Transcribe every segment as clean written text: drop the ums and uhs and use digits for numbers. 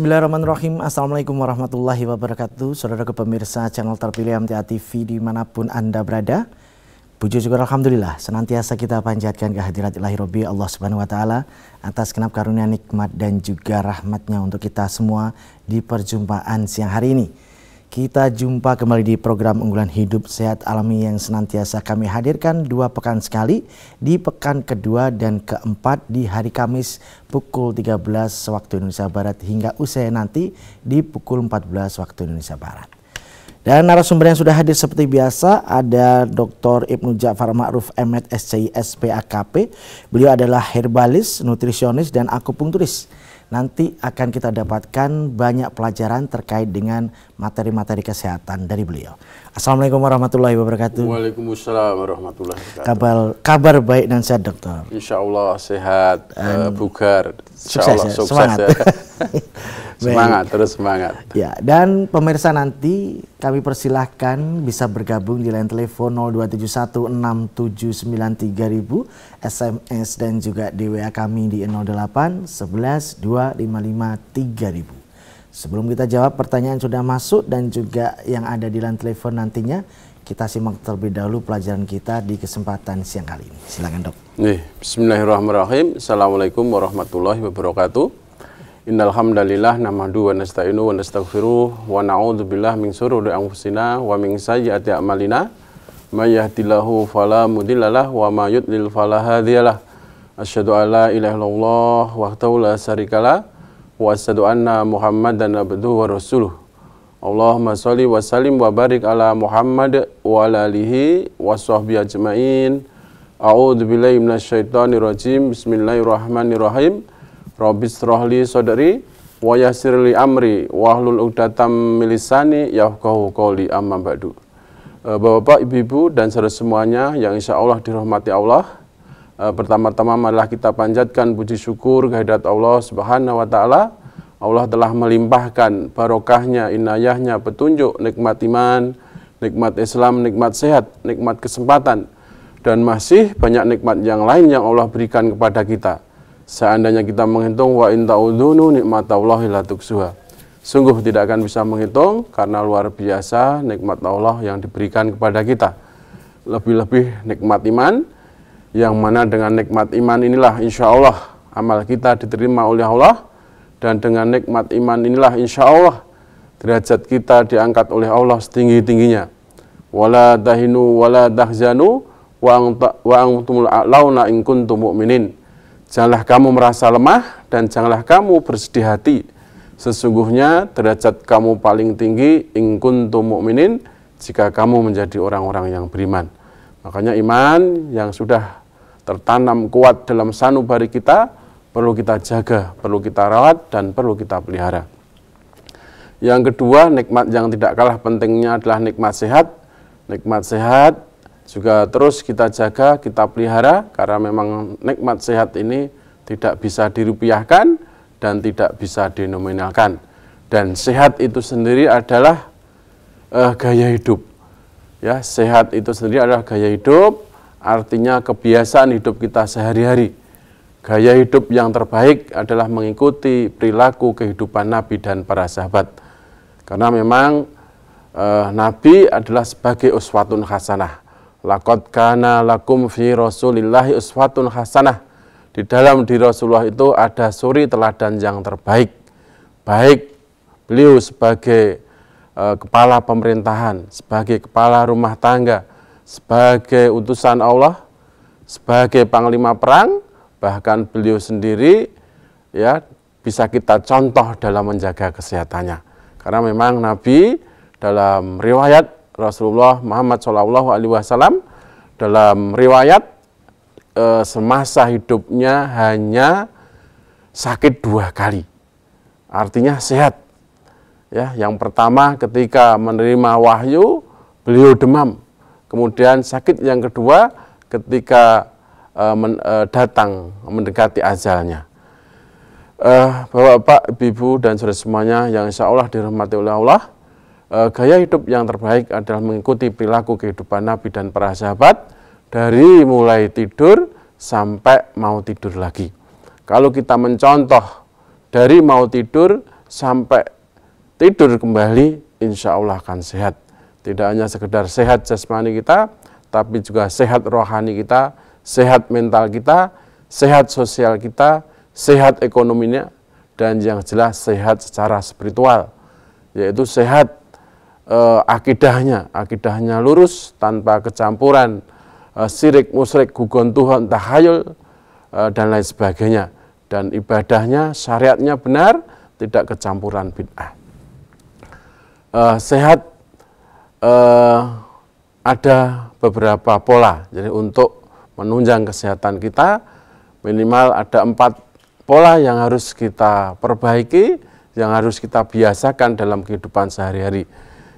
Bismillahirrahmanirrahim. Assalamualaikum warahmatullahi wabarakatuh. Saudara pemirsa channel terpilih MTA TV dimanapun Anda berada. Puji syukur alhamdulillah senantiasa kita panjatkan kehadirat ilahi Rabbi Allah Subhanahu wa taala atas genap karunia nikmat dan juga rahmatnya untuk kita semua di perjumpaan siang hari ini. Kita jumpa kembali di program unggulan Hidup Sehat Alami yang senantiasa kami hadirkan 2 pekan sekali, di pekan kedua dan keempat di hari Kamis pukul 13 waktu Indonesia Barat hingga usai nanti di pukul 14 waktu Indonesia Barat. Dan narasumber yang sudah hadir seperti biasa ada Dr. Ibnu Ja'far Ma'ruf M.Ed SCI SPAKP. Beliau adalah herbalis, nutrisionis dan akupunkturis. Nanti akan kita dapatkan banyak pelajaran terkait dengan materi-materi kesehatan dari beliau. Assalamualaikum warahmatullahi wabarakatuh. Waalaikumsalam warahmatullahi wabarakatuh. Kabar baik dan sehat, dokter. Insya Allah sehat, bugar. Sukses, ya? Semangat. Ya. Semangat, terus semangat. Ya, dan pemirsa nanti kami persilahkan bisa bergabung di line telepon 02716793000, SMS dan juga di WA kami di 08 11 255 3000. Sebelum kita jawab pertanyaan sudah masuk dan juga yang ada di line telepon nantinya, kita simak terlebih dahulu pelajaran kita di kesempatan siang kali ini. Silakan, Dok. Bismillahirrahmanirrahim. Assalamualaikum warahmatullahi wabarakatuh. Innal hamdalillah nahmadu wa nasta'inu wa nastaghfiruh wa na'udzubillahi min syururi anfusina wa min sayyiati a'malina. May yahdihillahu fala mudhillalah wa may yudlil fala hadiyalah. Asyhadu an la ilaha illallah wahdahu la syarikalah wa asyhadu anna Muhammadan abduhu wa rasuluh. Allahumma shalli wa sallim wa barik ala Muhammad wa ala alihi wa sahbihi ajmain. A'udzu billahi minasyaitonir rajim. Bismillahirrahmanirrahim. Rabbis shrahli sadri wa yassirli amri wahlul 'uqdatam min lisani yafqahu qawli amma ba'du. Bapak, Ibu-ibu dan saudara semuanya yang insya Allah dirahmati Allah. Pertama-tama marilah kita panjatkan puji syukur kehadirat Allah Subhanahu wa taala. Allah telah melimpahkan barokahnya, inayahnya, petunjuk, nikmat iman, nikmat Islam, nikmat sehat, nikmat kesempatan, dan masih banyak nikmat yang lain yang Allah berikan kepada kita. Seandainya kita menghitung wa in ta'udunu nikmatallahi la tuksuha. Sungguh tidak akan bisa menghitung karena luar biasa nikmat Allah yang diberikan kepada kita. Lebih-lebih nikmat iman, yang mana dengan nikmat iman inilah insya Allah amal kita diterima oleh Allah. Dan dengan nikmat iman inilah insya Allah derajat kita diangkat oleh Allah setinggi-tingginya. Wala tahinu wala tahzanu wa antumul a'launa in kuntum mu'minin. Janganlah kamu merasa lemah dan janganlah kamu bersedih hati. Sesungguhnya derajat kamu paling tinggi in kuntum mu'minin jika kamu menjadi orang-orang yang beriman. Makanya iman yang sudah tertanam kuat dalam sanubari kita perlu kita jaga, perlu kita rawat, dan perlu kita pelihara. Yang kedua, nikmat yang tidak kalah pentingnya adalah nikmat sehat. Nikmat sehat juga terus kita jaga, kita pelihara, karena memang nikmat sehat ini tidak bisa dirupiahkan dan tidak bisa dinominalkan. Dan sehat itu sendiri adalah gaya hidup. Ya, sehat itu sendiri adalah gaya hidup, artinya kebiasaan hidup kita sehari-hari. Gaya hidup yang terbaik adalah mengikuti perilaku kehidupan Nabi dan para sahabat. Karena memang Nabi adalah sebagai uswatun hasanah. Laqad kana lakum fi Rasulillahi uswatun hasanah. Di dalam diri Rasulullah itu ada suri teladan yang terbaik. Baik beliau sebagai kepala pemerintahan, sebagai kepala rumah tangga, sebagai utusan Allah, sebagai panglima perang, bahkan beliau sendiri ya bisa kita contoh dalam menjaga kesehatannya. Karena memang Nabi dalam riwayat Rasulullah Muhammad SAW dalam riwayat semasa hidupnya hanya sakit 2 kali, artinya sehat. Ya, yang pertama ketika menerima wahyu beliau demam, kemudian sakit yang kedua ketika datang mendekati ajalnya. Bapak, Ibu dan saudara semuanya yang insya Allah dirahmati oleh Allah, gaya hidup yang terbaik adalah mengikuti perilaku kehidupan Nabi dan para sahabat dari mulai tidur sampai mau tidur lagi. Kalau kita mencontoh dari mau tidur sampai tidur kembali, insya Allah akan sehat. Tidak hanya sekedar sehat jasmani kita, tapi juga sehat rohani kita, sehat mental kita, sehat sosial kita, sehat ekonominya, dan yang jelas sehat secara spiritual, yaitu sehat akidahnya lurus tanpa kecampuran syirik, musyrik, gugon Tuhan, tahayul, dan lain sebagainya. Dan ibadahnya, syariatnya benar, tidak kecampuran bid'ah. Sehat ada beberapa pola. Jadi untuk menunjang kesehatan kita, minimal ada 4 pola yang harus kita perbaiki, yang harus kita biasakan dalam kehidupan sehari-hari.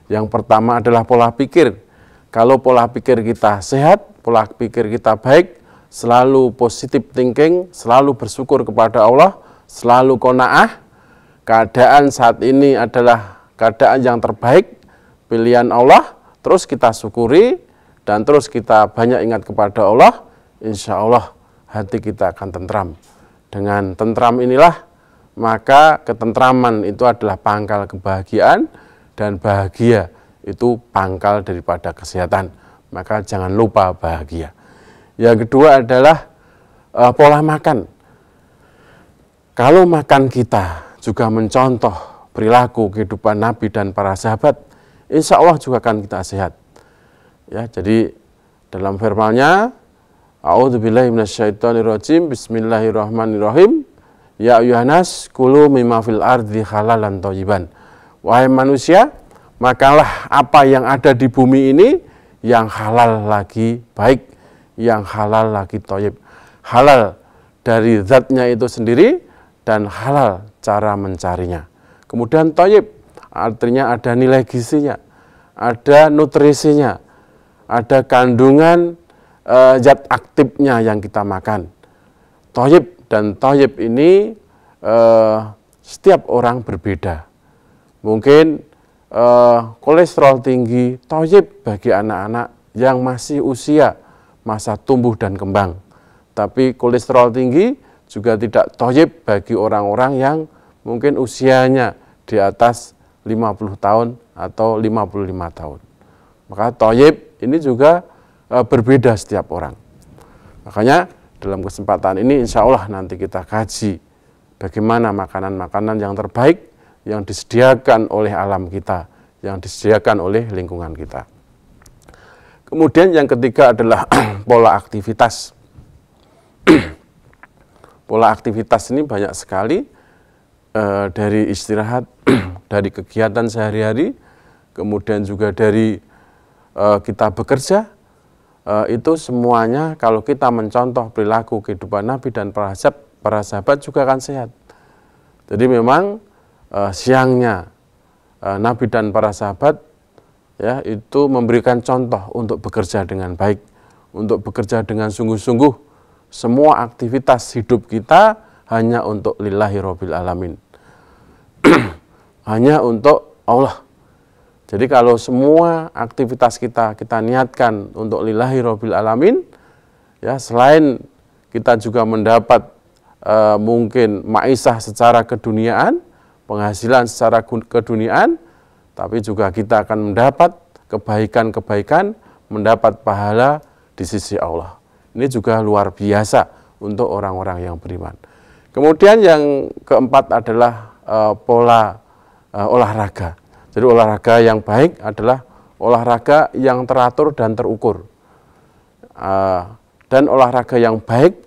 Yang pertama adalah pola pikir. Kalau pola pikir kita sehat, pola pikir kita baik, selalu positive thinking, selalu bersyukur kepada Allah, selalu qanaah. Keadaan saat ini adalah keadaan yang terbaik, pilihan Allah, terus kita syukuri, dan terus kita banyak ingat kepada Allah, insya Allah hati kita akan tentram. Dengan tentram inilah, maka ketentraman itu adalah pangkal kebahagiaan, dan bahagia itu pangkal daripada kesehatan. Maka jangan lupa bahagia. Yang kedua adalah pola makan. Kalau makan kita juga mencontoh perilaku kehidupan Nabi dan para sahabat, insya Allah juga akan kita sehat. Ya, jadi dalam firman-Nya, A'udzubillahi minasyaitonirrajim, Bismillahirrahmanirrahim, Ya ayyuhanas kulu mimma fil ardi halalan thayyiban. Wahai manusia, makanlah apa yang ada di bumi ini yang halal lagi baik, yang halal lagi thayyib. Halal dari zatnya itu sendiri dan halal cara mencarinya. Kemudian thayyib artinya ada nilai gizinya, ada nutrisinya, ada kandungan zat aktifnya yang kita makan. Thayyib dan thayyib ini setiap orang berbeda. Mungkin kolesterol tinggi, thayyib bagi anak-anak yang masih usia masa tumbuh dan kembang. Tapi kolesterol tinggi juga tidak thayyib bagi orang-orang yang mungkin usianya di atas 50 tahun atau 55 tahun. Maka thayyib ini juga berbeda setiap orang. Makanya dalam kesempatan ini insya Allah nanti kita kaji bagaimana makanan-makanan yang terbaik yang disediakan oleh alam kita, yang disediakan oleh lingkungan kita. Kemudian yang ketiga adalah pola aktivitas. Pola aktivitas ini banyak sekali, dari istirahat, dari kegiatan sehari-hari, kemudian juga dari kita bekerja, itu semuanya kalau kita mencontoh perilaku kehidupan Nabi dan para sahabat juga akan sehat. Jadi memang siangnya Nabi dan para sahabat ya itu memberikan contoh untuk bekerja dengan baik, untuk bekerja dengan sungguh-sungguh. Semua aktivitas hidup kita hanya untuk lillahi rabbil alamin. Hanya untuk Allah. Jadi kalau semua aktivitas kita niatkan untuk lillahi rabbil alamin, ya selain kita juga mendapat mungkin maisah secara keduniaan, penghasilan secara keduniaan, tapi juga kita akan mendapat kebaikan-kebaikan, mendapat pahala di sisi Allah. Ini juga luar biasa untuk orang-orang yang beriman. Kemudian yang keempat adalah pola olahraga. Jadi olahraga yang baik adalah olahraga yang teratur dan terukur. Dan olahraga yang baik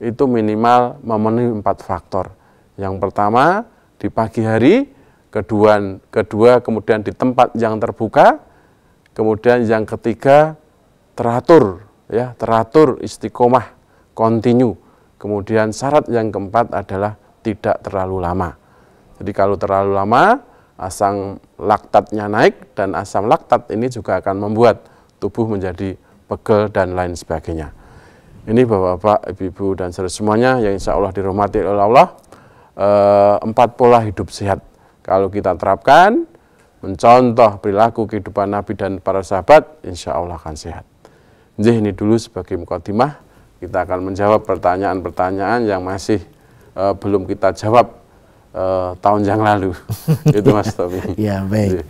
itu minimal memenuhi 4 faktor. Yang pertama di pagi hari, kedua kemudian di tempat yang terbuka, kemudian yang ketiga teratur, ya teratur istiqomah, kontinu. Kemudian syarat yang keempat adalah tidak terlalu lama. Jadi kalau terlalu lama, asam laktatnya naik, dan asam laktat ini juga akan membuat tubuh menjadi pegel dan lain sebagainya. Ini Bapak-bapak, Ibu-ibu, dan saudara semuanya yang insya Allah dirahmati oleh Allah, 4 pola hidup sehat. Kalau kita terapkan, mencontoh perilaku kehidupan Nabi dan para sahabat, insya Allah akan sehat. Jadi ini dulu sebagai mukadimah, kita akan menjawab pertanyaan-pertanyaan yang masih belum kita jawab tahun yang lalu. Itu Mas Tommy. Ya, baik.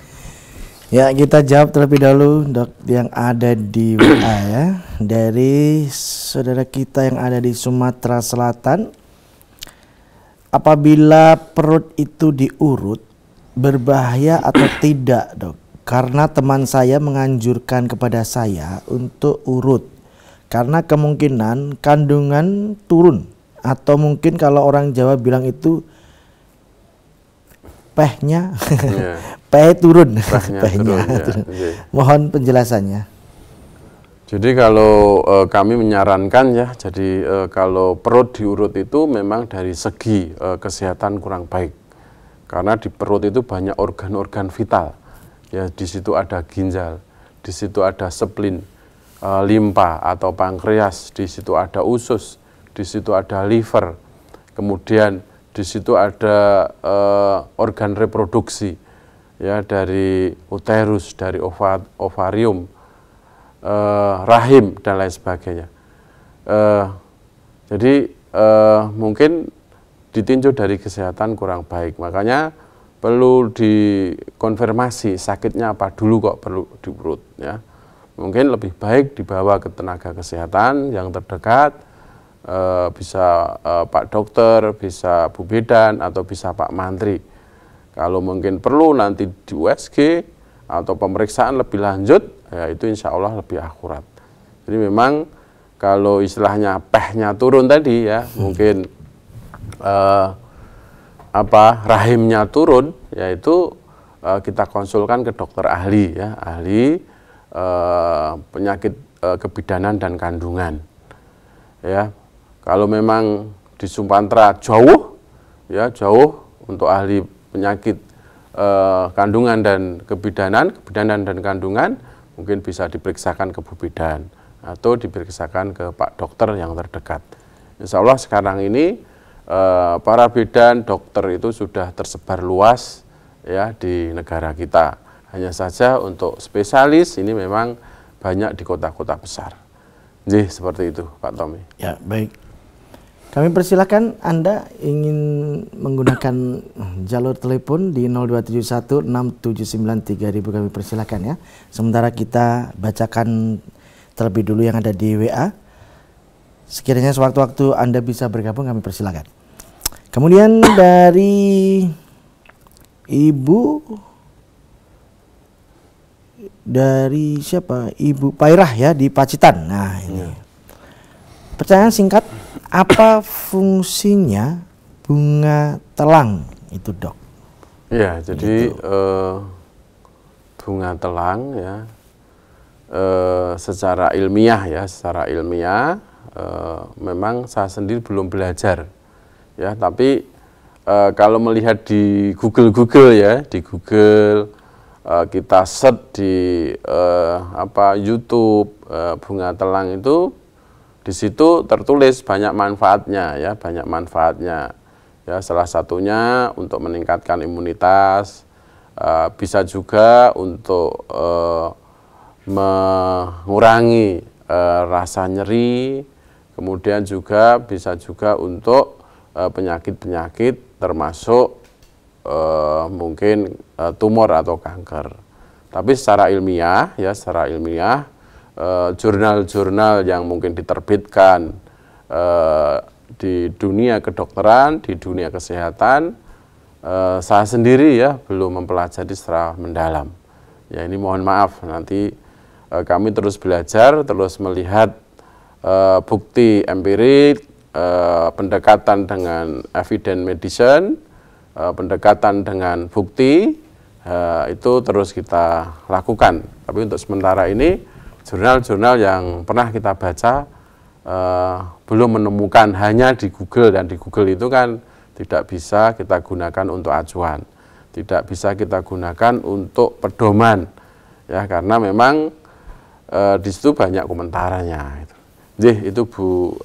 Ya, kita jawab terlebih dahulu Dok yang ada di WA ya. Dari saudara kita yang ada di Sumatera Selatan. Apabila perut itu diurut, berbahaya atau tidak, Dok? Karena teman saya menganjurkan kepada saya untuk urut. Karena kemungkinan kandungan turun. Atau mungkin kalau orang Jawa bilang itu pehnya, peh turun, pehnya. Turun. Mohon penjelasannya. Jadi kalau kami menyarankan ya, jadi kalau perut diurut itu memang dari segi kesehatan kurang baik, karena di perut itu banyak organ-organ vital, ya di situ ada ginjal, di situ ada spleen, limpa atau pankreas, di situ ada usus, di situ ada liver, kemudian di situ ada organ reproduksi, ya dari uterus, dari ovarium, rahim dan lain sebagainya. Jadi mungkin ditinjau dari kesehatan kurang baik, makanya perlu dikonfirmasi sakitnya apa dulu kok perlu diurut ya. Mungkin lebih baik dibawa ke tenaga kesehatan yang terdekat. Bisa Pak Dokter, bisa Bu Bidan, atau bisa Pak Mantri. Kalau mungkin perlu nanti di USG atau pemeriksaan lebih lanjut, ya itu insya Allah lebih akurat. Jadi memang kalau istilahnya pehnya turun tadi ya, mungkin rahimnya turun, yaitu kita konsulkan ke dokter ahli ya, ahli penyakit kebidanan dan kandungan. Ya. Kalau memang di Sumatera jauh, ya jauh untuk ahli penyakit kandungan dan kebidanan dan kandungan, mungkin bisa diperiksakan ke Bu Bidan atau diperiksakan ke Pak Dokter yang terdekat. Insya Allah sekarang ini para bidan, dokter itu sudah tersebar luas ya di negara kita. Hanya saja untuk spesialis ini memang banyak di kota-kota besar. Jadi seperti itu Pak Tommy. Ya baik. Kami persilakan Anda ingin menggunakan jalur telepon di 02716793.000, kami persilakan ya. Sementara kita bacakan terlebih dulu yang ada di WA. Sekiranya sewaktu-waktu Anda bisa bergabung, kami persilakan. Kemudian dari siapa? Ibu Pairah ya di Pacitan. Nah ini. Pertanyaan singkat, apa fungsinya bunga telang itu Dok? Ya, jadi bunga telang ya secara ilmiah memang saya sendiri belum belajar ya, tapi kalau melihat di Google ya, di Google kita search di YouTube bunga telang itu, di situ tertulis banyak manfaatnya ya, ya, salah satunya untuk meningkatkan imunitas, bisa juga untuk mengurangi rasa nyeri, kemudian juga bisa juga untuk penyakit-penyakit termasuk mungkin tumor atau kanker. Tapi secara ilmiah jurnal-jurnal yang mungkin diterbitkan di dunia kedokteran, di dunia kesehatan, saya sendiri ya belum mempelajari secara mendalam. Ya ini mohon maaf, nanti kami terus belajar, terus melihat bukti empirik, pendekatan dengan evidence medicine, pendekatan dengan bukti, itu terus kita lakukan. Tapi untuk sementara ini jurnal-jurnal yang pernah kita baca belum menemukan, hanya di Google, dan di Google itu kan tidak bisa kita gunakan untuk acuan, tidak bisa kita gunakan untuk pedoman ya, karena memang di situ banyak komentarannya. Jadi itu Bu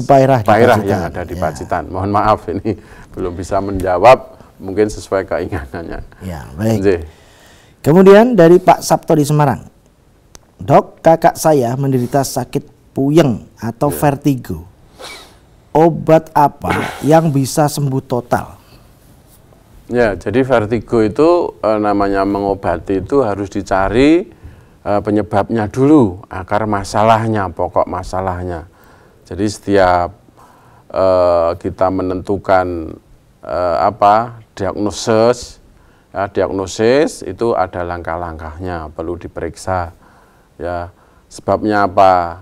Pairah yang ada di Pacitan. Mohon maaf ini belum bisa menjawab mungkin sesuai keinginannya. Ya, baik. Kemudian dari Pak Sabto di Semarang. Dok, kakak saya menderita sakit puyeng atau vertigo. Obat apa yang bisa sembuh total? Ya, jadi vertigo itu namanya mengobati itu harus dicari penyebabnya dulu, akar masalahnya, pokok masalahnya. Jadi setiap kita menentukan diagnosis, ya, diagnosis itu ada langkah-langkahnya, perlu diperiksa. Ya, sebabnya apa?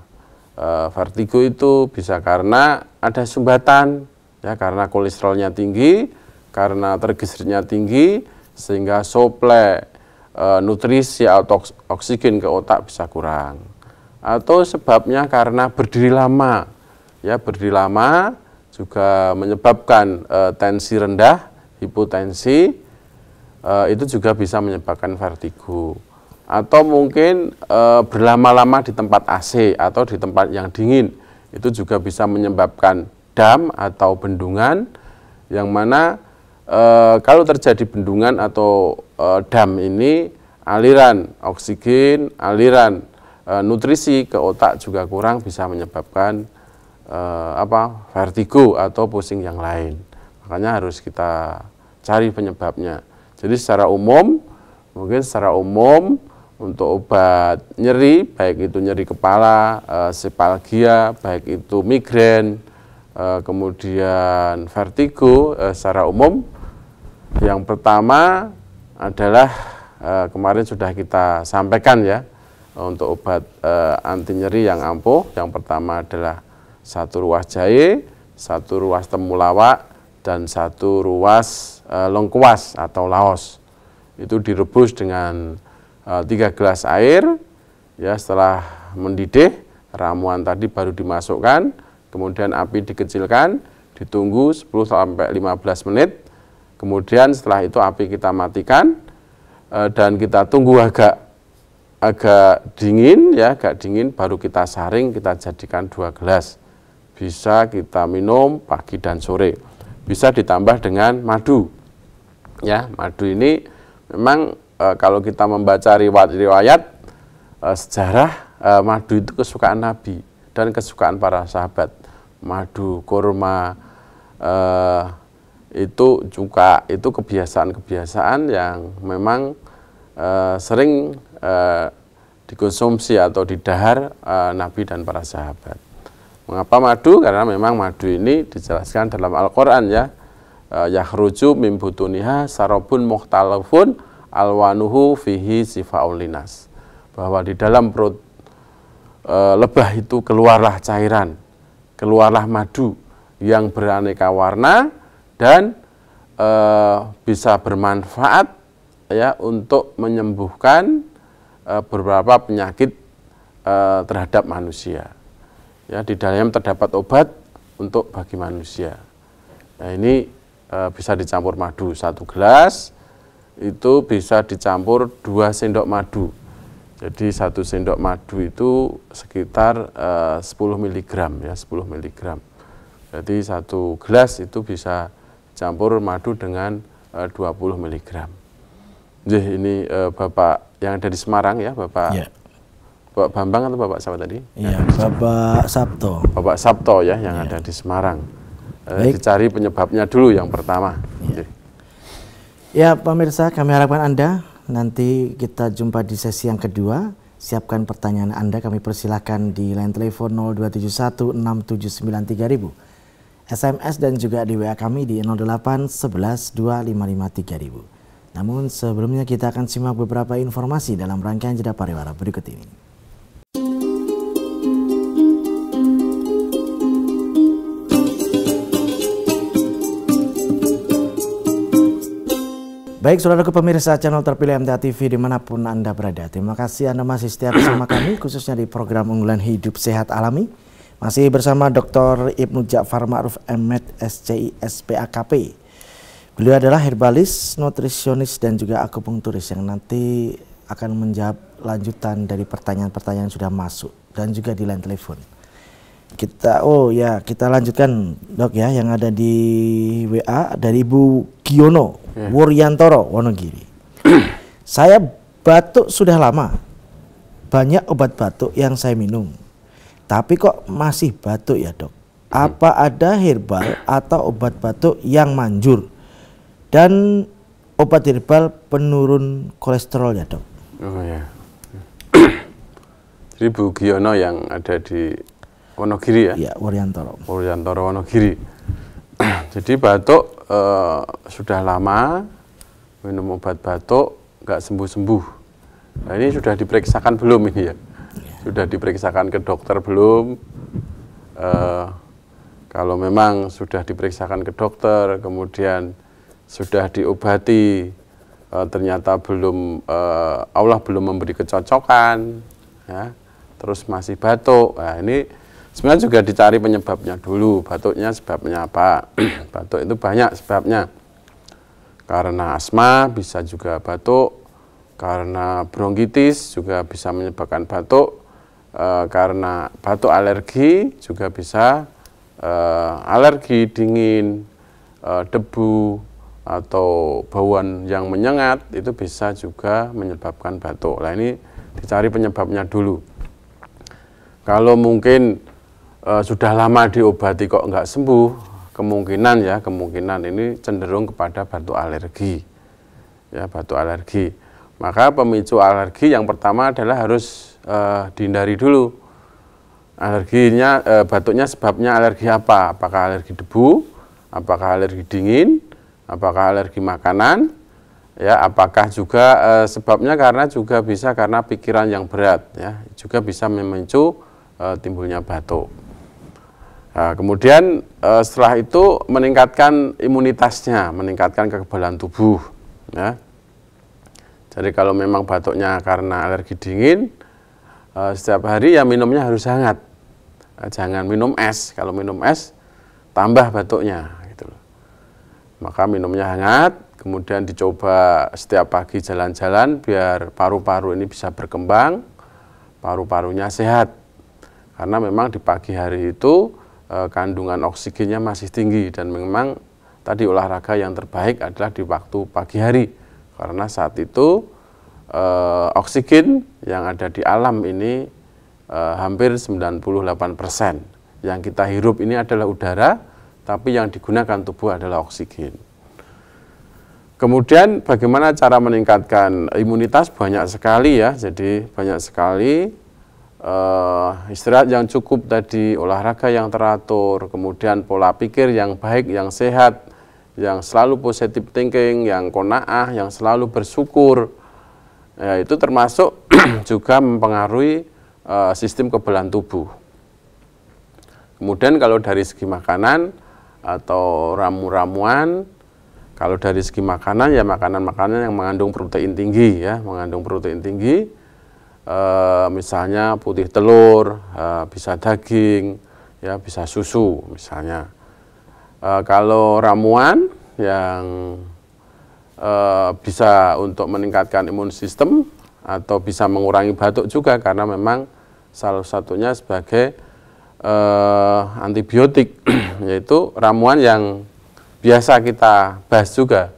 Vertigo itu bisa karena ada sumbatan, ya, karena kolesterolnya tinggi, karena tergesernya tinggi, sehingga suplai nutrisi atau oksigen ke otak bisa kurang. Atau sebabnya karena berdiri lama, ya, berdiri lama juga menyebabkan tensi rendah, hipotensi, itu juga bisa menyebabkan vertigo. Atau mungkin berlama-lama di tempat AC atau di tempat yang dingin, itu juga bisa menyebabkan dam atau bendungan, yang mana kalau terjadi bendungan atau dam ini, aliran oksigen, aliran nutrisi ke otak juga kurang, bisa menyebabkan vertigo atau pusing yang lain. Makanya harus kita cari penyebabnya. Jadi secara umum, untuk obat nyeri, baik itu nyeri kepala, sepalgia, baik itu migrain, kemudian vertigo, secara umum, yang pertama adalah kemarin sudah kita sampaikan, ya, untuk obat anti nyeri yang ampuh. Yang pertama adalah 1 ruas jahe, 1 ruas temulawak, dan 1 ruas lengkuas atau laos. Itu direbus dengan 3 gelas air, ya. Setelah mendidih, ramuan tadi baru dimasukkan, kemudian api dikecilkan, ditunggu 10-15 menit. Kemudian setelah itu api kita matikan, dan kita tunggu agak dingin, ya, agak dingin, baru kita saring, kita jadikan 2 gelas. Bisa kita minum pagi dan sore. Bisa ditambah dengan madu. Ya, madu ini memang kalau kita membaca riwayat sejarah, madu itu kesukaan Nabi dan kesukaan para sahabat. Madu, kurma, itu juga kebiasaan yang memang sering dikonsumsi atau didahar Nabi dan para sahabat. Mengapa madu? Karena memang madu ini dijelaskan dalam Al-Quran, ya, yakhruju min butuniha sarabun mukhtalafun alwanuhu fihi sifaul linas, bahwa di dalam perut lebah itu keluarlah cairan, keluarlah madu yang beraneka warna dan bisa bermanfaat, ya, untuk menyembuhkan beberapa penyakit terhadap manusia. Ya, di dalamnya terdapat obat untuk bagi manusia. Nah, ini bisa dicampur madu 1 gelas, itu bisa dicampur 2 sendok madu. Jadi 1 sendok madu itu sekitar 10 mg, ya, 10 mg. Jadi 1 gelas itu bisa campur madu dengan 20 mg. Jadi ini Bapak yang ada di Semarang, ya, Bapak, ya. Bapak Bambang atau Bapak siapa tadi? Iya, Bapak Sabto. Bapak Sabto, ya, yang ada di Semarang. Dicari penyebabnya dulu yang pertama. Ya. Ya, pemirsa, kami harapkan Anda nanti kita jumpa di sesi yang kedua. Siapkan pertanyaan Anda, kami persilahkan di line telepon 02716793.000. SMS dan juga di WA kami di 08112553.000. Namun sebelumnya kita akan simak beberapa informasi dalam rangkaian jeda pariwara berikut ini. Baik, saudaraku pemirsa channel terpilih MTA TV dimanapun Anda berada. Terima kasih Anda masih setia bersama kami, khususnya di program unggulan Hidup Sehat Alami. Masih bersama Dr. Ibnu Ja'far Ma'ruf M.Med, SCI, SPAKP. Beliau adalah herbalis, nutrisionis, dan juga akupunkturis yang nanti akan menjawab lanjutan dari pertanyaan-pertanyaan yang sudah masuk dan juga di line telepon. Kita lanjutkan, Dok, ya, yang ada di WA dari Ibu Giono Wuryantoro, Wonogiri. Saya batuk sudah lama, banyak obat batuk yang saya minum, tapi kok masih batuk, ya, Dok? Apa ada herbal atau obat batuk yang manjur? Dan obat herbal penurun kolesterol ya, Dok? Oh ya. Jadi Bu Giono yang ada di Wonogiri ya? Iya, Wuryantoro. Wuryantoro Wonogiri. Jadi batuk sudah lama minum obat batuk nggak sembuh-sembuh. Nah ini sudah diperiksakan belum ini ya? Sudah diperiksakan ke dokter belum? Kalau memang sudah diperiksakan ke dokter, kemudian sudah diobati, ternyata belum Allah belum memberi kecocokan, ya, terus masih batuk. Nah ini sebenarnya juga dicari penyebabnya dulu. Batuknya sebabnya apa? Batuk itu banyak sebabnya. Karena asma bisa juga batuk, karena bronkitis juga bisa menyebabkan batuk, karena batuk alergi juga bisa alergi dingin, debu, atau bauan yang menyengat itu bisa juga menyebabkan batuk. Nah ini dicari penyebabnya dulu. Kalau mungkin sudah lama diobati kok nggak sembuh, kemungkinan ini cenderung kepada batuk alergi, ya batuk alergi. Maka pemicu alergi yang pertama adalah harus dihindari dulu. Alerginya, batuknya sebabnya alergi apa? Apakah alergi debu? Apakah alergi dingin? Apakah alergi makanan? Ya, apakah juga sebabnya juga bisa karena pikiran yang berat, ya, juga bisa memicu timbulnya batuk. Nah, kemudian setelah itu meningkatkan imunitasnya, meningkatkan kekebalan tubuh. Ya. Jadi kalau memang batuknya karena alergi dingin, setiap hari ya minumnya harus hangat. Jangan minum es. Kalau minum es tambah batuknya. Gitu loh. Maka minumnya hangat, kemudian dicoba setiap pagi jalan-jalan biar paru-paru ini bisa berkembang, paru-parunya sehat. Karena memang di pagi hari itu kandungan oksigennya masih tinggi dan memang tadi olahraga yang terbaik adalah di waktu pagi hari karena saat itu oksigen yang ada di alam ini hampir 98%. Yang kita hirup ini adalah udara, tapi yang digunakan tubuh adalah oksigen. Kemudian bagaimana cara meningkatkan imunitas? Banyak sekali ya, jadi banyak sekali. Istirahat yang cukup tadi, olahraga yang teratur, kemudian pola pikir yang baik, yang sehat, yang selalu positive thinking, yang qanaah, yang selalu bersyukur, ya, itu termasuk juga mempengaruhi sistem kekebalan tubuh. Kemudian kalau dari segi makanan atau ramu-ramuan, kalau dari segi makanan ya makanan-makanan yang mengandung protein tinggi, ya, mengandung protein tinggi. Misalnya putih telur, bisa daging, ya bisa susu misalnya. Kalau ramuan yang bisa untuk meningkatkan imun sistem atau bisa mengurangi batuk juga karena memang salah satunya sebagai antibiotik, yaitu ramuan yang biasa kita bahas juga.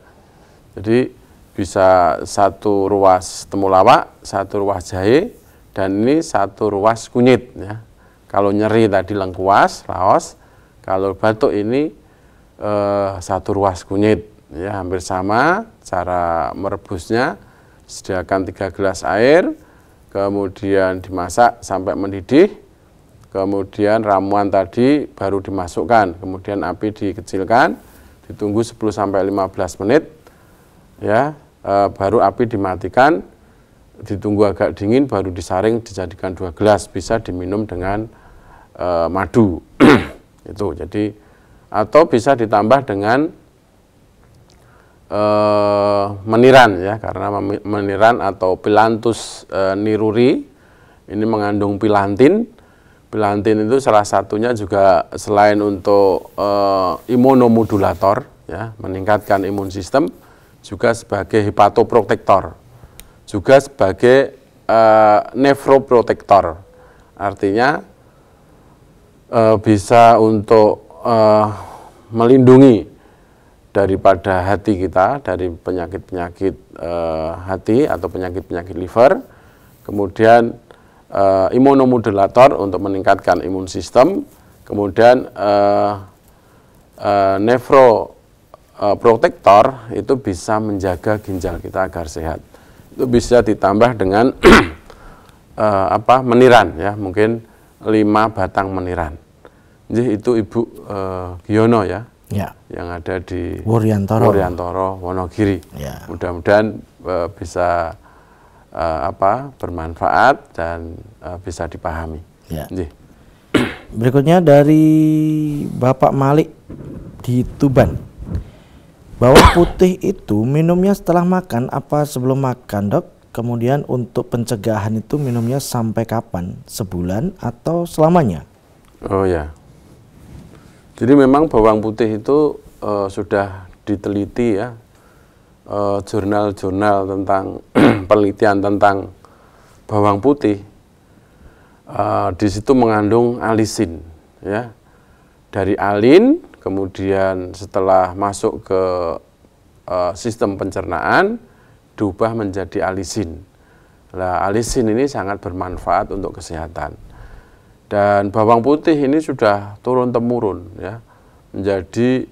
Jadi bisa 1 ruas temulawak, 1 ruas jahe, dan ini 1 ruas kunyit. Ya. Kalau nyeri tadi lengkuas, laos, kalau batuk ini 1 ruas kunyit. Ya, hampir sama cara merebusnya, sediakan 3 gelas air, kemudian dimasak sampai mendidih, kemudian ramuan tadi baru dimasukkan, kemudian api dikecilkan, ditunggu 10-15 menit, ya. Baru api dimatikan, ditunggu agak dingin, baru disaring, dijadikan 2 gelas, bisa diminum dengan madu. Itu jadi, atau bisa ditambah dengan meniran, ya, karena meniran atau Phyllanthus niruri ini mengandung pilantin. Pilantin itu salah satunya juga selain untuk imunomodulator, ya, meningkatkan imun sistem, juga sebagai hepatoprotektor, juga sebagai nefroprotektor. Artinya bisa untuk melindungi daripada hati kita, dari penyakit-penyakit hati atau penyakit-penyakit liver. Kemudian imunomodulator untuk meningkatkan imun sistem. Kemudian protektor itu bisa menjaga ginjal kita agar sehat. Itu bisa ditambah dengan meniran ya, mungkin 5 batang meniran. Jadi itu Ibu Giono ya, yang ada di Wuryantoro Wonogiri. Ya. Mudah-mudahan bisa bermanfaat dan bisa dipahami. Ya. Berikutnya dari Bapak Malik di Tuban. Bawang putih itu minumnya setelah makan apa sebelum makan, Dok? Kemudian untuk pencegahan itu minumnya sampai kapan? Sebulan atau selamanya? Oh ya. Jadi memang bawang putih itu sudah diteliti ya. Jurnal-jurnal tentang penelitian tentang bawang putih. Di situ mengandung alisin ya. Dari alin kemudian setelah masuk ke sistem pencernaan diubah menjadi alisin. Nah, alisin ini sangat bermanfaat untuk kesehatan. Dan bawang putih ini sudah turun-temurun ya, menjadi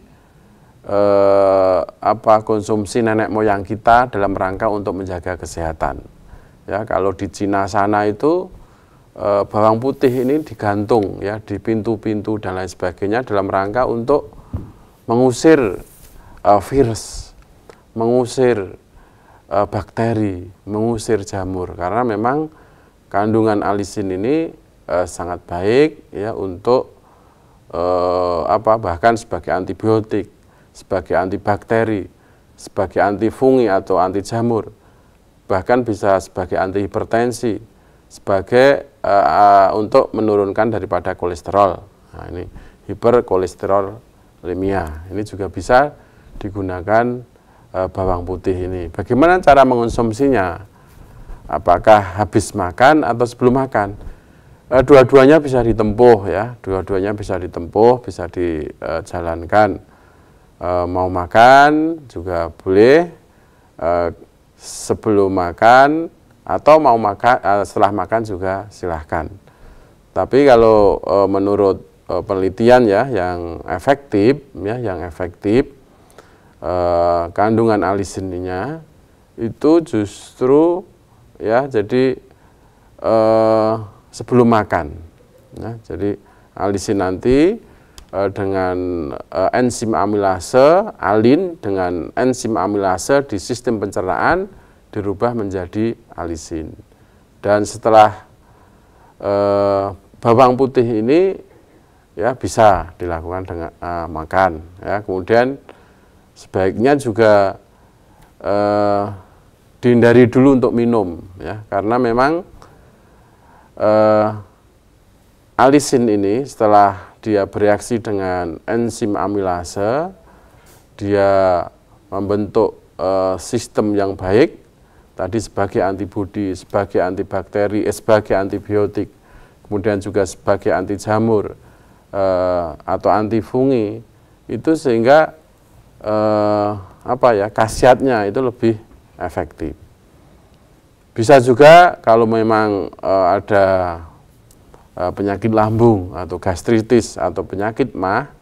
konsumsi nenek moyang kita dalam rangka untuk menjaga kesehatan. Ya, kalau di Cina sana itu bawang putih ini digantung ya di pintu-pintu dan lain sebagainya dalam rangka untuk mengusir virus, mengusir bakteri, mengusir jamur, karena memang kandungan alisin ini sangat baik ya untuk bahkan sebagai antibiotik, sebagai antibakteri, sebagai antifungi atau anti jamur, bahkan bisa sebagai anti hipertensi, sebagai untuk menurunkan daripada kolesterol. Nah, ini hiperkolesterolemia. Ini juga bisa digunakan bawang putih ini. Bagaimana cara mengonsumsinya? Apakah habis makan atau sebelum makan? Dua-duanya bisa ditempuh ya. Dua-duanya bisa ditempuh, bisa dijalankan. Mau makan juga boleh, sebelum makan atau mau makan setelah makan juga silahkan. Tapi kalau menurut penelitian ya yang efektif kandungan alisinnya itu justru ya jadi sebelum makan. Ya, jadi alisin nanti dengan enzim amilase, alin dengan enzim amilase di sistem pencernaan dirubah menjadi alisin. Dan setelah bawang putih ini ya bisa dilakukan dengan makan. Ya, kemudian sebaiknya juga dihindari dulu untuk minum, ya, karena memang alisin ini setelah dia bereaksi dengan enzim amilase, dia membentuk sistem yang baik. Tadi sebagai antibodi, sebagai antibakteri, sebagai antibiotik, kemudian juga sebagai anti jamur atau antifungi, itu sehingga khasiatnya itu lebih efektif. Bisa juga kalau memang ada penyakit lambung atau gastritis atau penyakit MAH,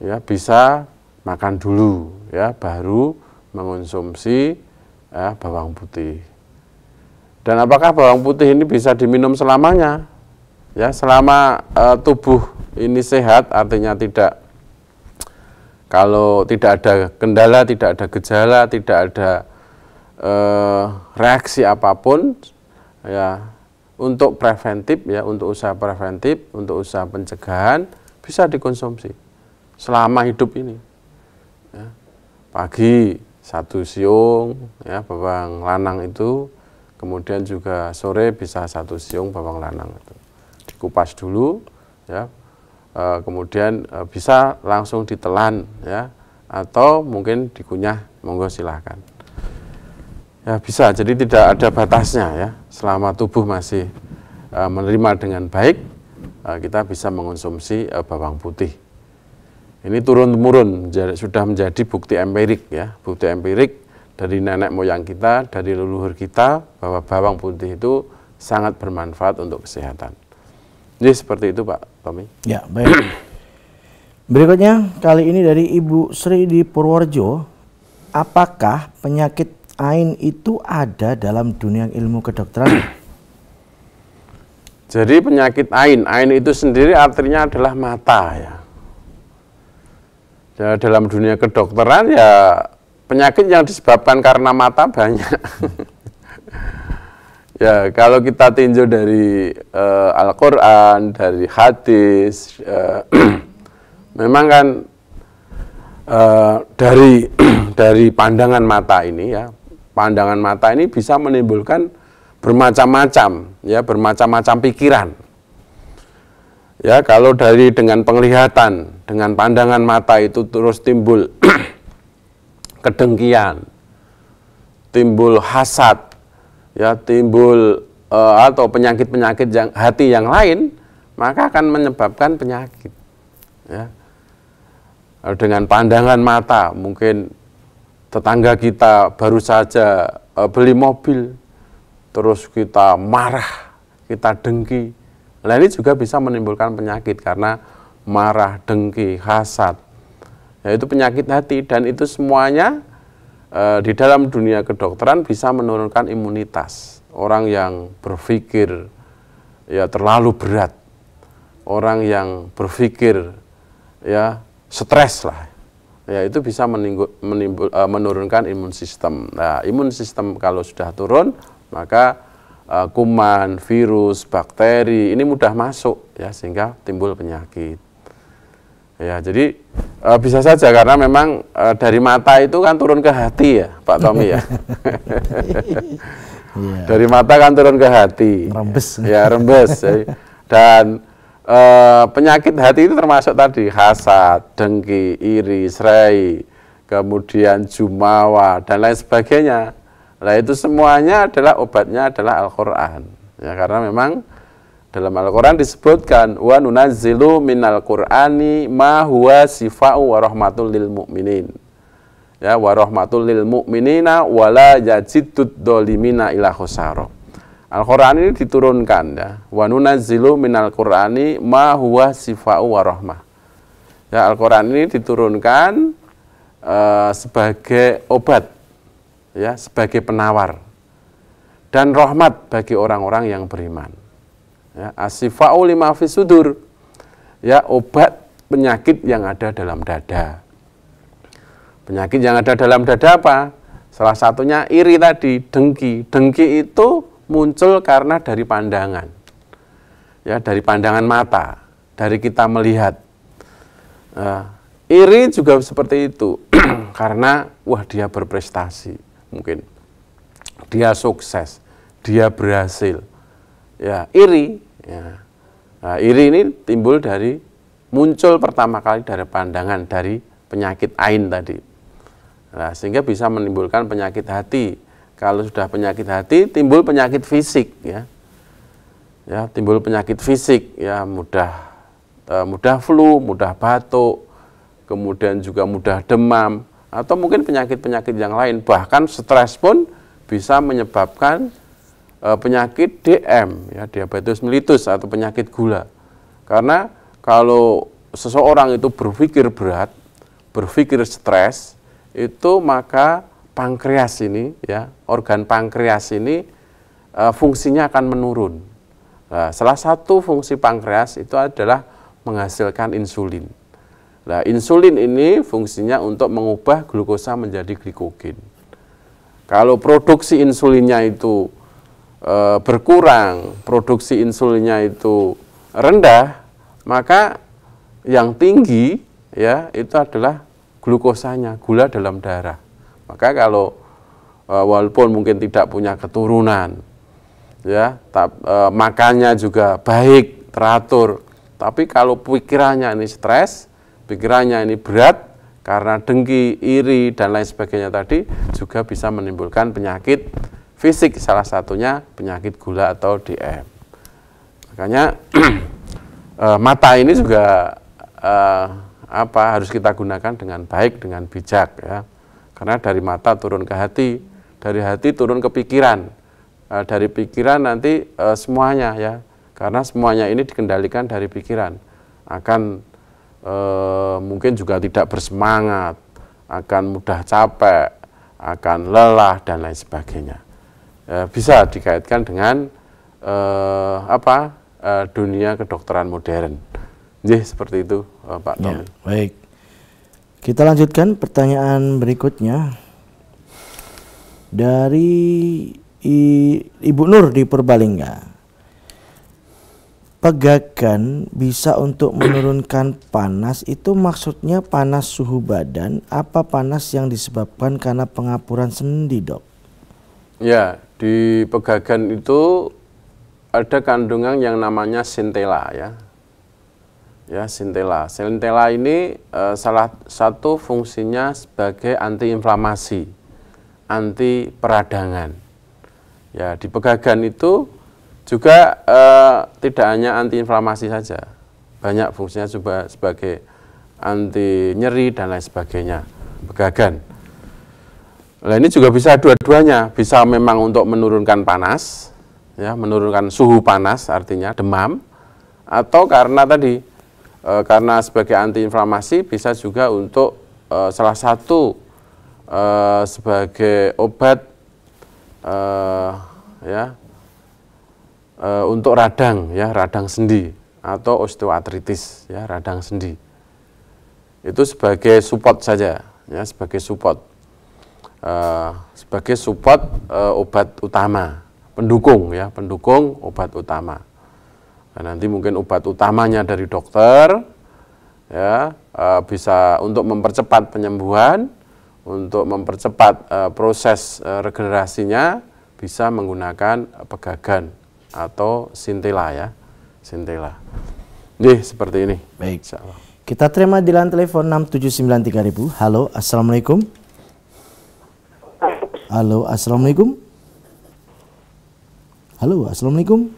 ya bisa makan dulu ya baru mengonsumsi bawang putih. Dan apakah bawang putih ini bisa diminum selamanya? Ya, selama tubuh ini sehat, artinya kalau tidak ada kendala, tidak ada gejala, tidak ada reaksi apapun, ya untuk preventif, ya untuk usaha preventif, untuk usaha pencegahan bisa dikonsumsi selama hidup ini. Ya, pagi 1 siung ya bawang lanang itu, kemudian juga sore bisa 1 siung bawang lanang itu. Dikupas dulu ya, kemudian bisa langsung ditelan ya, atau mungkin dikunyah, monggo silahkan. Ya bisa, jadi tidak ada batasnya ya, selama tubuh masih menerima dengan baik, kita bisa mengonsumsi bawang putih. Ini turun-temurun sudah menjadi bukti empirik ya, bukti empirik dari nenek moyang kita, dari leluhur kita, bahwa bawang putih itu sangat bermanfaat untuk kesehatan. Jadi seperti itu Pak Tommy. Ya, baik. Berikutnya kali ini dari Ibu Sri di Purworejo, apakah penyakit ain itu ada dalam dunia ilmu kedokteran? Jadi penyakit ain itu sendiri artinya adalah mata ya. Ya, dalam dunia kedokteran ya penyakit yang disebabkan karena mata banyak. Ya, kalau kita tinjau dari Al-Quran, dari hadis, memang kan dari pandangan mata ini ya, pandangan mata ini bisa menimbulkan bermacam-macam ya, bermacam-macam pikiran. Ya, kalau dengan penglihatan, dengan pandangan mata itu terus timbul kedengkian, timbul hasad, ya, timbul atau penyakit-penyakit hati yang lain, maka akan menyebabkan penyakit. Ya. Dengan pandangan mata, mungkin tetangga kita baru saja beli mobil, terus kita marah, kita dengki. Nah, ini juga bisa menimbulkan penyakit karena marah, dengki, hasad. Yaitu penyakit hati, dan itu semuanya di dalam dunia kedokteran bisa menurunkan imunitas. Orang yang berpikir ya terlalu berat, orang yang berpikir ya stres lah, ya itu bisa menurunkan imun sistem. Nah, imun sistem kalau sudah turun, maka kuman, virus, bakteri ini mudah masuk ya, sehingga timbul penyakit. Ya, jadi bisa saja karena memang dari mata itu kan turun ke hati ya, Pak Tommy ya. Dari mata kan turun ke hati. Rembes. Ya, rembes. Dan penyakit hati itu termasuk tadi hasad, dengki, iri, serai, kemudian jumawa dan lain sebagainya. Nah, itu semuanya adalah obatnya adalah Al-Qur'an. Ya, karena memang dalam Al-Quran disebutkan wa nunazzilu minal Qur'ani ma huwa sifa'u wa rahmatul lil mu'minin. Ya, wa rahmatul lil mu'minina wa la yajiddud dolimina ila khusara. Al-Quran ini diturunkan ya. Wa nunazzilu minal Qur'ani ma huwa sifa'u wa rahmah. Ya, Al-Quran ini diturunkan sebagai obat ya, sebagai penawar dan rahmat bagi orang-orang yang beriman. Ya, asifa'u lima fis sudur, ya, obat penyakit yang ada dalam dada. Penyakit yang ada dalam dada apa? Salah satunya iri tadi, dengki. Dengki itu muncul karena dari pandangan, ya, dari pandangan mata, dari kita melihat. Iri juga seperti itu, karena wah dia berprestasi, mungkin dia sukses, dia berhasil. Ya, iri. Ya. Nah, iri ini timbul dari muncul pertama kali dari pandangan, dari penyakit ain tadi. Nah, sehingga bisa menimbulkan penyakit hati. Kalau sudah penyakit hati, timbul penyakit fisik. Ya, ya, timbul penyakit fisik. Ya, mudah flu, mudah batuk, kemudian juga mudah demam, atau mungkin penyakit-penyakit yang lain. Bahkan stres pun bisa menyebabkan penyakit DM, ya, diabetes mellitus atau penyakit gula. Karena kalau seseorang itu berpikir berat, berpikir stres, itu maka pankreas ini, ya, organ pankreas ini fungsinya akan menurun. Nah, salah satu fungsi pankreas itu adalah menghasilkan insulin. Nah, insulin ini fungsinya untuk mengubah glukosa menjadi glikogen. Kalau produksi insulinnya itu berkurang, produksi insulinnya itu rendah, maka yang tinggi ya itu adalah glukosanya, gula dalam darah. Maka kalau walaupun mungkin tidak punya keturunan, ya, makannya juga baik, teratur, tapi kalau pikirannya ini stres, pikirannya ini berat karena dengki, iri dan lain sebagainya tadi, juga bisa menimbulkan penyakit fisik, salah satunya penyakit gula atau DM. Makanya mata ini juga harus kita gunakan dengan baik, dengan bijak, ya. Karena dari mata turun ke hati, dari hati turun ke pikiran, dari pikiran nanti semuanya, ya. Karena semuanya ini dikendalikan dari pikiran, akan mungkin juga tidak bersemangat, akan mudah capek, akan lelah dan lain sebagainya. Bisa dikaitkan dengan dunia kedokteran modern. Jadi seperti itu, Pak Tommy. Ya, baik. Kita lanjutkan pertanyaan berikutnya dari Ibu Nur di Purbalingga. Pegagan bisa untuk menurunkan panas, itu maksudnya panas suhu badan, apa panas yang disebabkan karena pengapuran sendi, Dok? Ya, di pegagan itu ada kandungan yang namanya sintela ya. Ya, sintela. Sintela ini salah satu fungsinya sebagai antiinflamasi, anti peradangan. Ya, di pegagan itu juga tidak hanya antiinflamasi saja, banyak fungsinya juga sebagai anti nyeri dan lain sebagainya. Pegagan. Nah, ini juga bisa dua-duanya, bisa memang untuk menurunkan panas, ya, menurunkan suhu panas, artinya demam, atau karena tadi karena sebagai antiinflamasi bisa juga untuk salah satu sebagai obat untuk radang, ya, radang sendi atau osteoartritis, ya, radang sendi. Itu sebagai support saja, ya, sebagai support, obat utama, pendukung, ya, pendukung obat utama. Nah, nanti mungkin obat utamanya dari dokter, ya, bisa untuk mempercepat penyembuhan, untuk mempercepat proses regenerasinya, bisa menggunakan pegagan atau sintela, ya, sintela. Jadi seperti ini. Baik. Kita terima di line telepon 6793000. Halo, assalamualaikum. Halo, assalamualaikum. Halo, assalamualaikum.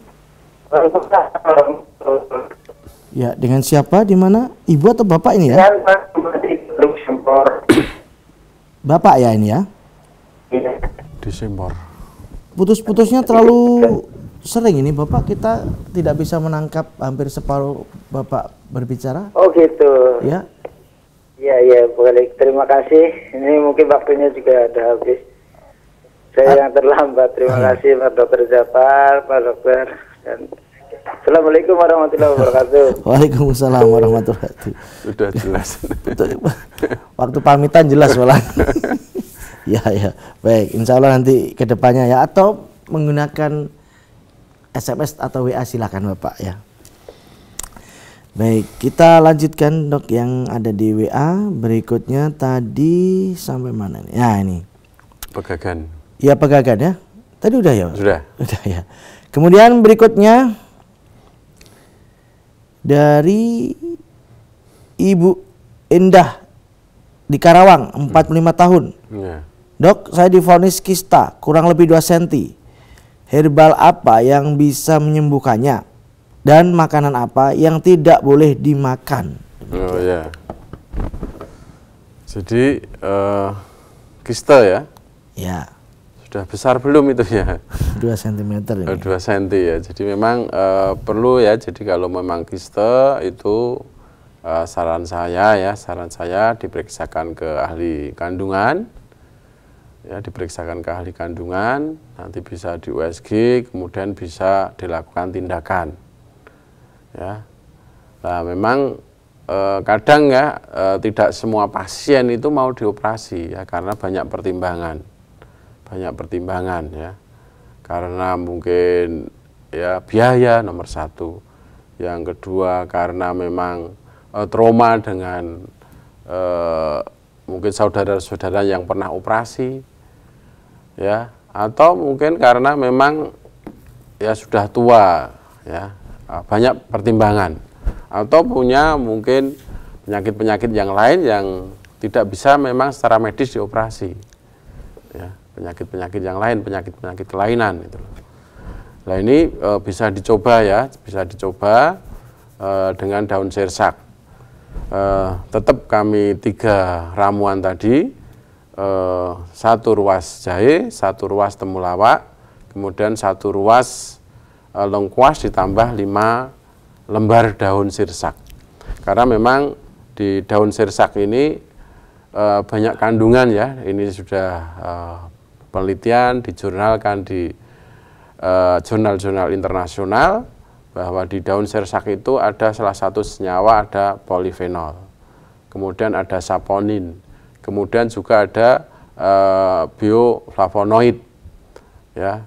Ya, dengan siapa, di mana? Ibu atau bapak ini ya? Bapak ya ini ya? Desember. Putus-putusnya terlalu sering ini Bapak, kita tidak bisa menangkap hampir separuh Bapak berbicara. Oh gitu. Ya. Ya, boleh. Terima kasih. Ini mungkin waktunya juga ada habis. Saya yang terlambat. Terima kasih Pak Dokter Jafar, Pak Dokter. Dan Assalamualaikum warahmatullahi wabarakatuh. Waalaikumsalam warahmatullahi wabarakatuh. Sudah jelas. Waktu pamitan jelas malah. Ya. Baik, insya Allah nanti ke depannya ya, atau menggunakan SMS atau WA silakan Bapak ya. Baik, kita lanjutkan Dok yang ada di WA. Berikutnya tadi sampai mana nih? Ya ini. Pegagan. Ya, pegagan ya. Tadi udah ya? Sudah. Udah ya. Kemudian berikutnya dari Ibu Indah di Karawang, 45 tahun. Ya. Dok, saya divonis kista kurang lebih 2 cm. Herbal apa yang bisa menyembuhkannya? Dan makanan apa yang tidak boleh dimakan? Oh ya. Jadi kista ya? Ya. Sudah besar belum itu ya? 2 cm ini. 2 cm ya. Jadi memang perlu ya. Jadi kalau memang kista itu saran saya diperiksakan ke ahli kandungan. Ya, diperiksakan ke ahli kandungan, nanti bisa di USG, kemudian bisa dilakukan tindakan. Ya. Nah, memang kadang ya tidak semua pasien itu mau dioperasi ya, karena banyak pertimbangan ya. Karena mungkin ya biaya nomor 1. Yang kedua karena memang trauma dengan mungkin saudara-saudara yang pernah operasi. Ya, atau mungkin karena memang ya sudah tua ya, banyak pertimbangan, atau punya mungkin penyakit-penyakit yang lain yang tidak bisa memang secara medis dioperasi ya, penyakit-penyakit yang lain, penyakit-penyakit kelainan itu. Nah, ini bisa dicoba ya, bisa dicoba dengan daun sirsak. Tetap kami 3 ramuan tadi, 1 ruas jahe, 1 ruas temulawak, kemudian 1 ruas lengkuas ditambah 5 lembar daun sirsak. Karena memang di daun sirsak ini banyak kandungan ya. Ini sudah penelitian dijurnalkan di jurnal-jurnal internasional bahwa di daun sirsak itu ada salah satu senyawa, ada polifenol, kemudian ada saponin, kemudian juga ada bioflavonoid, ya,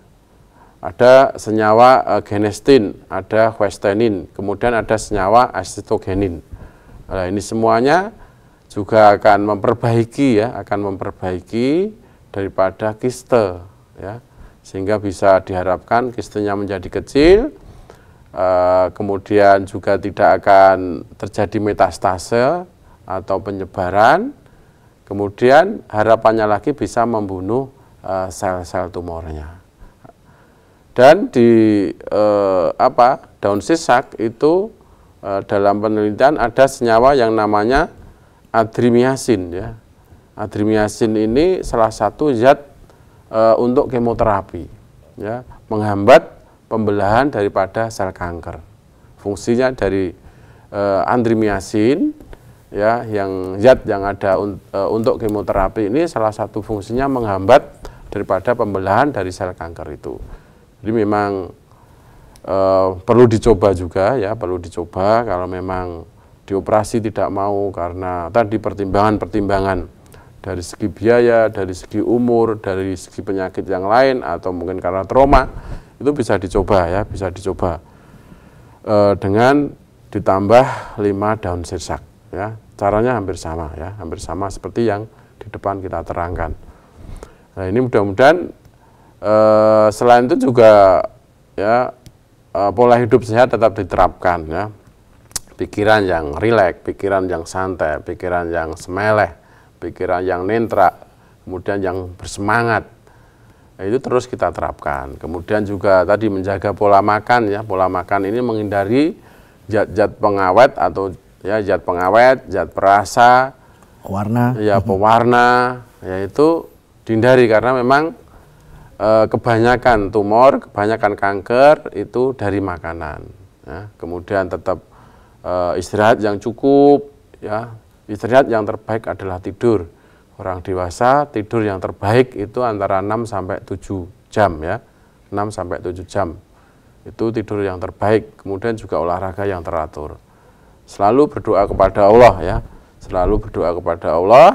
ada senyawa genestin, ada quercetin, kemudian ada senyawa acetogenin. Nah, ini semuanya juga akan memperbaiki ya, akan memperbaiki daripada kiste, ya, sehingga bisa diharapkan kistenya menjadi kecil, kemudian juga tidak akan terjadi metastase atau penyebaran, kemudian harapannya lagi bisa membunuh sel-sel tumornya. Dan di daun sirsak itu dalam penelitian ada senyawa yang namanya adrimiasin, ya. Adrimiasin ini salah satu zat untuk kemoterapi, ya, menghambat pembelahan daripada sel kanker. Fungsinya dari adrimiasin, ya, yang zat yang ada untuk kemoterapi ini salah satu fungsinya menghambat daripada pembelahan dari sel kanker itu. Jadi memang perlu dicoba juga, ya, perlu dicoba kalau memang dioperasi tidak mau karena tadi pertimbangan-pertimbangan dari segi biaya, dari segi umur, dari segi penyakit yang lain, atau mungkin karena trauma, itu bisa dicoba, ya, bisa dicoba dengan ditambah 5 daun sirsak, ya. Caranya hampir sama, ya, hampir sama seperti yang di depan kita terangkan. Nah, ini mudah-mudahan selain itu juga, ya, pola hidup sehat tetap diterapkan, ya. Pikiran yang rileks, pikiran yang santai, pikiran yang semeleh, pikiran yang netral, kemudian yang bersemangat. Nah, itu terus kita terapkan. Kemudian juga tadi menjaga pola makan, ya. Pola makan ini menghindari zat-zat pengawet atau, ya, zat pengawet, zat perasa, warna, ya, pewarna, yaitu dihindari karena memang kebanyakan tumor, kebanyakan kanker itu dari makanan, ya. Kemudian tetap istirahat yang cukup, ya. Istirahat yang terbaik adalah tidur. Orang dewasa tidur yang terbaik itu antara 6 sampai 7 jam, ya. 6 sampai 7 jam. Itu tidur yang terbaik. Kemudian juga olahraga yang teratur. Selalu berdoa kepada Allah, ya. Selalu berdoa kepada Allah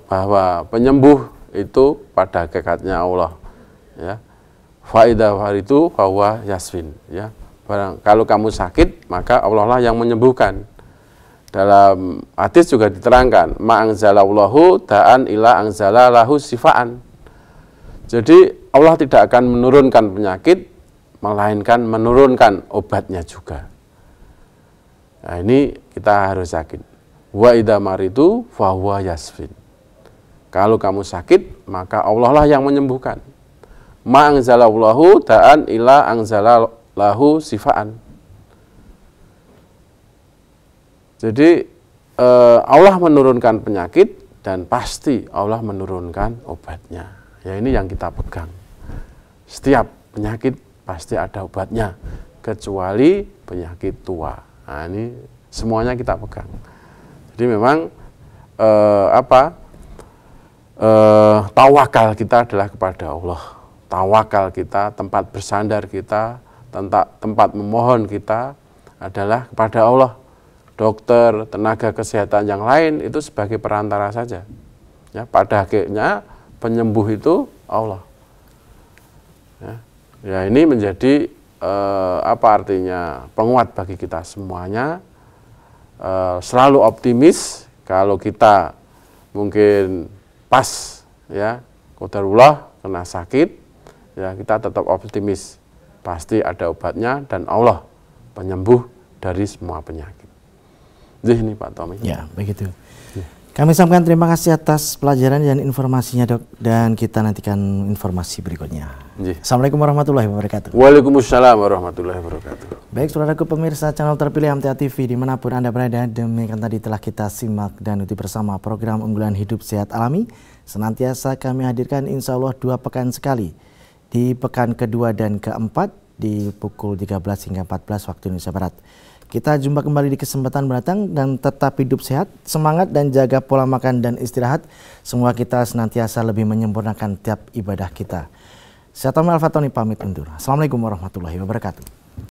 bahwa penyembuh itu pada hakikatnya Allah, ya. Fa idza faritu fa huwa yasfin, ya. Kalau kamu sakit, maka Allah lah yang menyembuhkan. Dalam hadis juga diterangkan, ma anzalallahu da'an ila anzalalahu sifaan. Jadi Allah tidak akan menurunkan penyakit, melainkan menurunkan obatnya juga. Nah, ini kita harus yakin. Wa idza maritu fa huwa yasfin. Kalau kamu sakit, maka Allah lah yang menyembuhkan. Ma anzalallahu da'an ila anzalallahu sifaan. Jadi Allah menurunkan penyakit dan pasti Allah menurunkan obatnya. Ya, ini yang kita pegang. Setiap penyakit pasti ada obatnya, kecuali penyakit tua. Nah, ini semuanya kita pegang. Jadi memang tawakal kita adalah kepada Allah. Tawakal kita, tempat bersandar kita, tempat memohon kita adalah kepada Allah. Dokter, tenaga kesehatan yang lain itu sebagai perantara saja. Ya, pada akhirnya penyembuh itu Allah. Ya, ini menjadi artinya penguat bagi kita semuanya. Selalu optimis kalau kita mungkin pas, ya, qadarullah kena sakit, ya, kita tetap optimis. Pasti ada obatnya dan Allah penyembuh dari semua penyakit. Ini Pak Tommy. Ya, begitu. Kami sampaikan terima kasih atas pelajaran dan informasinya, Dok, dan kita nantikan informasi berikutnya. Assalamualaikum warahmatullahi wabarakatuh. Waalaikumsalam warahmatullahi wabarakatuh. Baik, saudaraku pemirsa channel terpilih MTA TV dimanapun Anda berada, demikian tadi telah kita simak dan ikuti bersama program unggulan hidup sehat alami. Senantiasa kami hadirkan insya Allah 2 pekan sekali. Di pekan kedua dan keempat di pukul 13 hingga 14 waktu Indonesia Barat. Kita jumpa kembali di kesempatan mendatang dan tetap hidup sehat, semangat dan jaga pola makan dan istirahat. Semoga kita senantiasa lebih menyempurnakan tiap ibadah kita. Saya Tommy Alfatoni pamit undur. Assalamualaikum warahmatullahi wabarakatuh.